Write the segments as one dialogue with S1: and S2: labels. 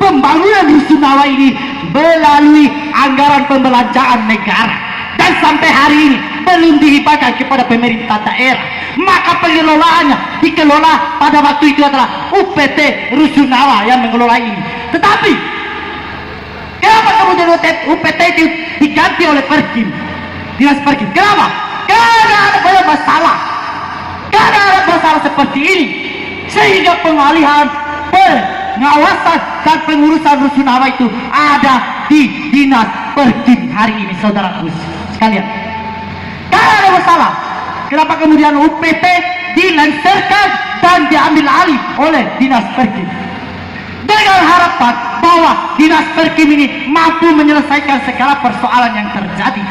S1: pembangunan Rusunawa ini melalui anggaran pembelanjaan negara dan sampai hari ini belum dihibahkan kepada pemerintah daerah, maka pengelolaannya dikelola pada waktu itu adalah UPT Rusunawa yang mengelola ini. Tetapi kenapa kemudian UPT itu diganti oleh Perkim, Dinas Perkim? Kenapa? Karena ada banyak masalah, karena ada masalah seperti ini, sehingga pengalihan pengawasan dan pengurusan Rusunawa itu ada di Dinas Perkim hari ini, saudaraku sekalian. Karena ada masalah, kenapa kemudian UPT dilengsarkan dan diambil alih oleh Dinas Perkim dengan harapan bahwa Dinas Perkim ini mampu menyelesaikan segala persoalan yang terjadi,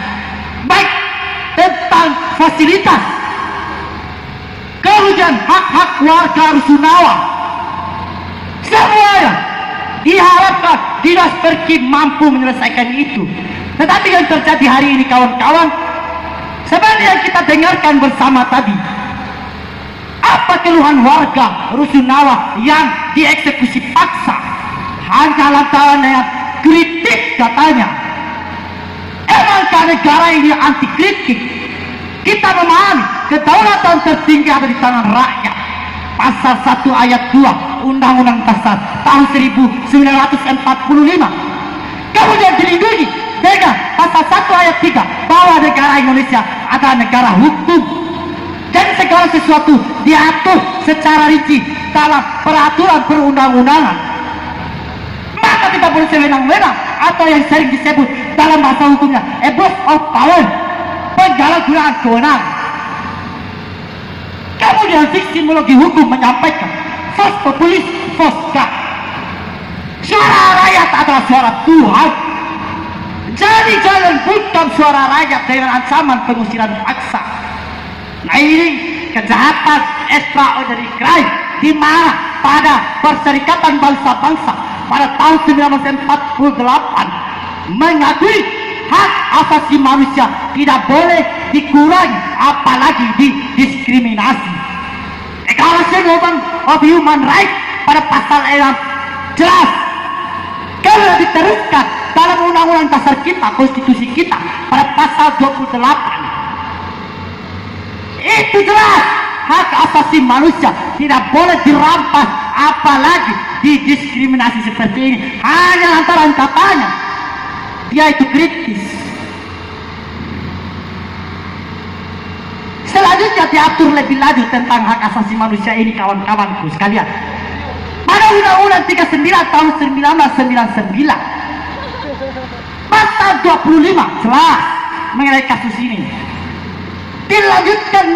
S1: baik tentang fasilitas, kemudian hak-hak warga Rusunawa, semuanya diharapkan Dinas Perkim mampu menyelesaikan itu. Tetapi yang terjadi hari ini, kawan-kawan, seperti yang kita dengarkan bersama tadi, apa keluhan warga Rusunawa yang dieksekusi paksa? Hanya lantaran yang kritik katanya. Emangkah negara ini anti kritik? Kita memahami kedaulatan tertinggi ada di tangan rakyat. Pasal 1 ayat 2 Undang-Undang Dasar tahun 1945 kemudian dilindungi dengan pasal 1 ayat 3 bahwa negara Indonesia adalah negara hukum. Jadi segala sesuatu diatur secara rinci dalam peraturan perundang-undangan. Maka tidak boleh sewenang-wenang atau yang sering disebut dalam bahasa hukumnya abuse of power, penyalahgunaan kewenangan. Kemudian viktimologi hukum menyampaikan fos populis, fos God. Suara rakyat adalah suara Tuhan. Jadi jangan bukan suara rakyat dengan ancaman pengusiran paksa. Nah, ini kejahatan extraordinary crime di mana pada Perserikatan Bangsa-Bangsa pada tahun 1948 mengakui hak asasi manusia tidak boleh dikurangi apalagi didiskriminasi. Declaration of Human Rights pada pasal 6 jelas kalau diteruskan dalam Undang-Undang Dasar kita, konstitusi kita pada pasal 28 itu jelas hak asasi manusia tidak boleh dirampas apalagi didiskriminasi seperti ini hanya lantaran katanya dia itu kritis. Selanjutnya diatur lebih lanjut tentang hak asasi manusia ini, kawan-kawanku sekalian, pada Undang-Undang 39 tahun 1999 pasal 25 jelas mengenai kasus ini. Dilanjutkan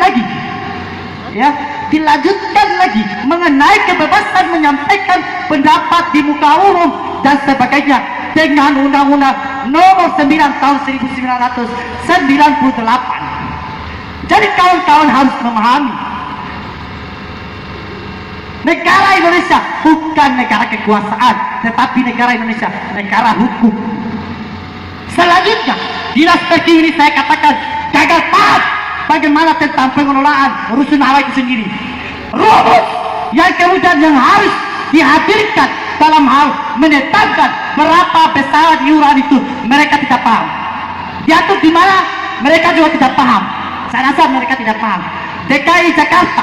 S1: lagi mengenai kebebasan menyampaikan pendapat di muka umum dan sebagainya dengan Undang-Undang nomor 9 tahun 1998. Jadi kawan-kawan harus memahami, negara Indonesia bukan negara kekuasaan, tetapi negara Indonesia negara hukum. Selanjutnya, Dinas Perkim ini saya katakan gagal paham bagaimana tentang pengelolaan Rusunawa itu sendiri. Rumus yang kemudian yang harus dihadirkan dalam hal menetapkan berapa besar iuran itu mereka tidak paham. Diatur di mana mereka juga tidak paham. Saya rasa mereka tidak paham. DKI Jakarta,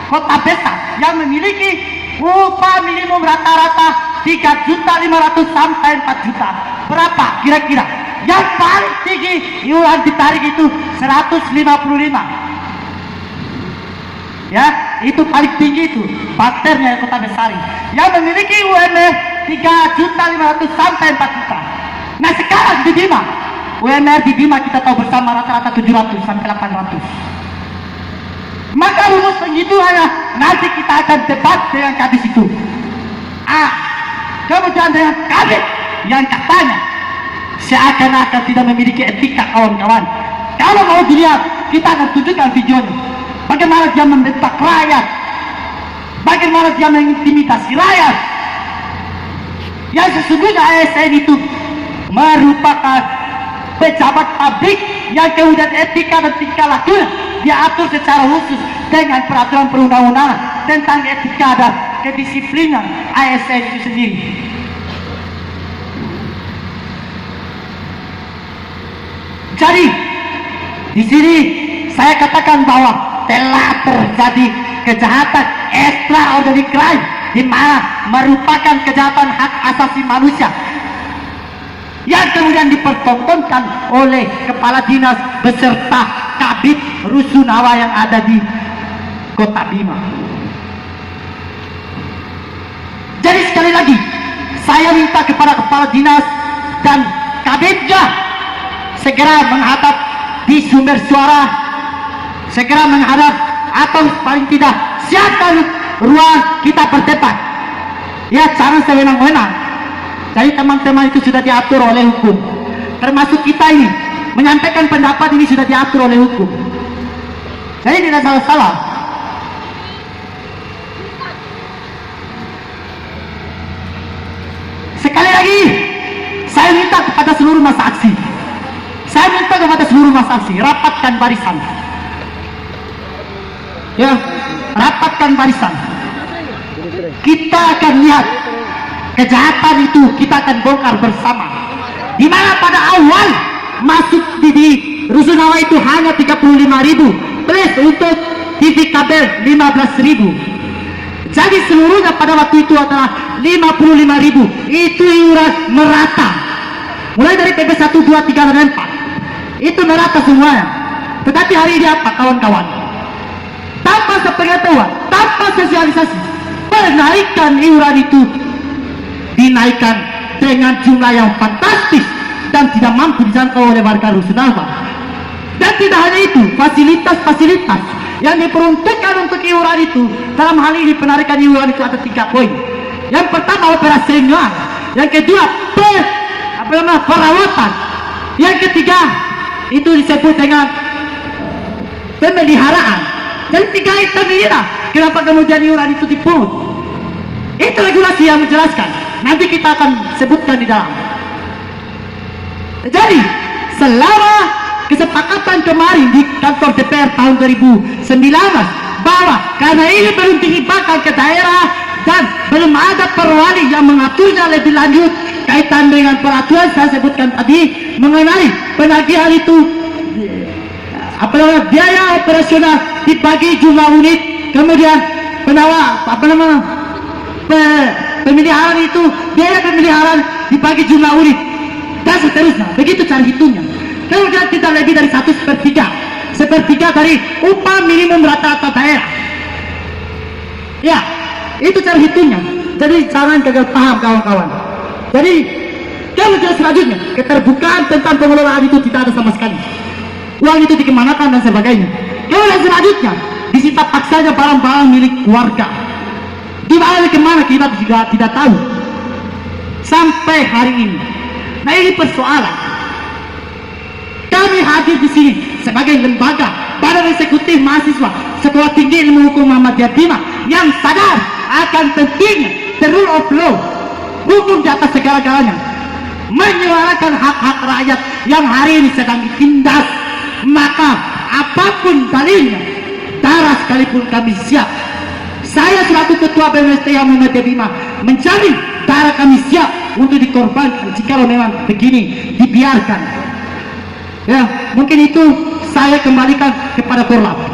S1: kota besar yang memiliki upah minimum rata-rata 3.500.000 sampai 4 juta. Berapa kira-kira? Yang paling tinggi iuran ditarik itu 155. Ya, itu paling tinggi itu parternya kota besar yang memiliki UMR 3.500.000 sampai 4 juta. Nah sekarang di Bima, UMR di Bima kita tahu bersama rata-rata 700 sampai 800. Maka rumus penghitungannya nanti kita akan debat dengan kadis itu. Kemudian dengan kadis yang katanya seakan-akan tidak memiliki etika, kawan-kawan. Kalau mau dilihat, kita akan tunjukkan videonya. Bagaimana dia membentak rakyat, bagaimana dia mengintimidasi rakyat. Yang sesungguhnya ASN itu merupakan pejabat publik yang kemudian etika dan tingkah lakunya diatur secara khusus dengan peraturan perundang-undangan tentang etika dan kedisiplinan ASN itu sendiri. Jadi di sini saya katakan bahwa telah terjadi kejahatan extraordinary crime di mana merupakan kejahatan hak asasi manusia yang kemudian dipertontonkan oleh kepala dinas beserta Kabid Rusunawa yang ada di Kota Bima. Jadi sekali lagi saya minta kepada kepala dinas dan Kabidnya segera menghadap di sumber suara, segera menghadap atau paling tidak siapkan ruang kita berdebat. Ya, jangan sewenang-wenang. Jadi teman-teman itu sudah diatur oleh hukum, termasuk kita ini menyampaikan pendapat ini sudah diatur oleh hukum. Jadi tidak salah-salah. Sekali lagi saya minta kepada seluruh massa aksi, saya minta kepada seluruh massa aksi, rapatkan barisan. Ya, rapatkan barisan. Kita akan lihat kejahatan itu, kita akan bongkar bersama. Di mana pada awal masuk di Rusunawa itu hanya 35.000, plus untuk TV kabel 15.000. Jadi seluruhnya pada waktu itu adalah 55.000. Itu iuran merata. Mulai dari PP 1, 2, 3, dan 4. Itu merata semuanya. Tetapi hari ini apa kawan-kawan? Tanpa sepengetahuan, tanpa sosialisasi, penaikan iuran itu dinaikkan dengan jumlah yang fantastis dan tidak mampu dijangkau oleh warga Rusunawa. Dan tidak hanya itu, fasilitas-fasilitas yang diperuntukkan untuk iuran itu, dalam hal ini penarikan iuran itu ada 3 poin. Yang pertama operasional, yang kedua perawatan, yang ketiga itu disebut dengan pemeliharaan. Jadi 3 item inilah kenapa kemudian iuran itu dipungut. Itu regulasi yang menjelaskan. Nanti kita akan sebutkan di dalam. Jadi selama kesepakatan kemarin di kantor DPR tahun 2019 bahwa karena ini belum dihibahkan ke daerah dan belum ada perwali yang mengaturnya lebih lanjut kaitan dengan peraturan saya sebutkan tadi mengenai penagihan itu, biaya operasional dibagi jumlah unit, kemudian pemeliharaan itu biaya pemeliharaan dibagi jumlah unit dan seterusnya. Begitu cara hitungnya. Kemudian tidak lebih dari 1/3 dari upah minimum rata-rata daerah. Ya, itu cara hitungnya. Jadi jangan gagal paham kawan-kawan. Jadi kemudian selanjutnya keterbukaan tentang pengelolaan itu tidak ada sama sekali. Uang itu dikemanakan dan sebagainya. Kemudian selanjutnya disita paksanya barang-barang milik warga. Di mana kemana kita juga tidak tahu sampai hari ini. Nah, ini persoalan. Kami hadir di sini sebagai lembaga Badan Eksekutif Mahasiswa Sekolah Tinggi Ilmu Hukum Muhammadiyah Bima yang sadar akan pentingnya the rule of law, hukum di atas segala-galanya, menyuarakan hak-hak rakyat yang hari ini sedang ditindas. Maka apapun dalilnya, darah sekalipun kami siap. Saya selaku ketua BMSTH Muhammadiyah Bima menjamin darah kami siap untuk dikorbankan jika memang begini dibiarkan. Ya, mungkin itu saya kembalikan kepada Korlap.